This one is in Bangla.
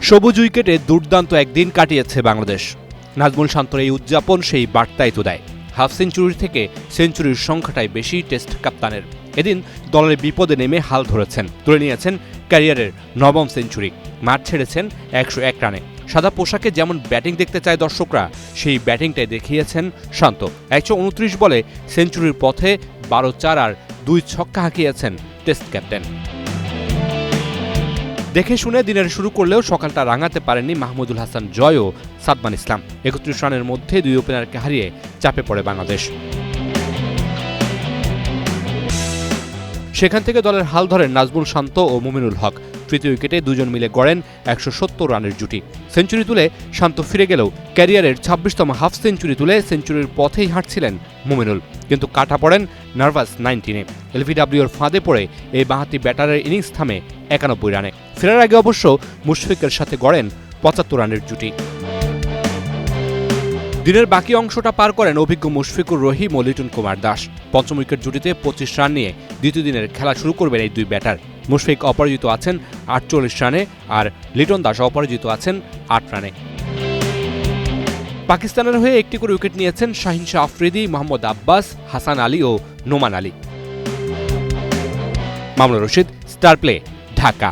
সবুজ উইকেটে দুর্দান্ত একদিন কাটিয়েছে বাংলাদেশ। নাজমুল শান্তর এই উদযাপন সেই বার্তাই তো দেয়। হাফ সেঞ্চুরি থেকে সেঞ্চুরির সংখ্যাটাই বেশি টেস্ট কাপ্তানের। এদিন দলের বিপদে নেমে হাল ধরেছেন, তুলে নিয়েছেন ক্যারিয়ারের 9ম সেঞ্চুরি। মাঠ ছেড়েছেন 101 রানে। সাদা পোশাকে যেমন ব্যাটিং দেখতে চায় দর্শকরা, সেই ব্যাটিংটাই দেখিয়েছেন শান্ত। 129 বলে সেঞ্চুরির পথে 12-4 আর 2 ছক্কা হাঁকিয়েছেন টেস্ট ক্যাপ্টেন। দেখে শুনে দিনের শুরু করলেও সকালটা রাঙাতে পারেননি মাহমুদুল হাসান জয় ও সাদমান ইসলাম। 31 রানের মধ্যে 2 ওপেনারকে হারিয়ে চাপে পড়ে বাংলাদেশ। সেখান থেকে দলের হাল ধরেন নাজমুল শান্ত ও মুমিনুল হক। তৃতীয় উইকেটে দুজন মিলে গড়েন 170 রানের জুটি। সেঞ্চুরি তুলে শান্ত ফিরে গেলেও ক্যারিয়ারের 26তম হাফ সেঞ্চুরি তুলে সেঞ্চুরির পথেই হাঁটছিলেন মুমিনুল, কিন্তু কাটা পড়েন নার্ভাস 19-এ। এলবিডব্লিউর ফাঁদে পড়ে এই বাঁহাতি ব্যাটারের ইনিংস থামে 91 রানে। ফেরার আগে অবশ্য মুশফিকের সাথে গড়েন 75 রানের জুটি। দিনের বাকি অংশটা পার করেন অভিজ্ঞ মুশফিকুর রহিম ও লিটন কুমার দাস। 5ম উইকেট জুটিতে 25 রান নিয়ে দ্বিতীয় দিনের খেলা শুরু করবেন এই দুই ব্যাটার। মুশফিক অপরাজিত আছেন 48 রানে আর লিটন দাস অপরাজিত আছেন 8 রানে। পাকিস্তানের হয়ে একটি করে উইকেট নিয়েছেন শাহিন শাহ আফ্রিদি, মোহাম্মদ আব্বাস, হাসান আলী ও নোমান আলী। Mamunur Rashid, star play, Dhaka.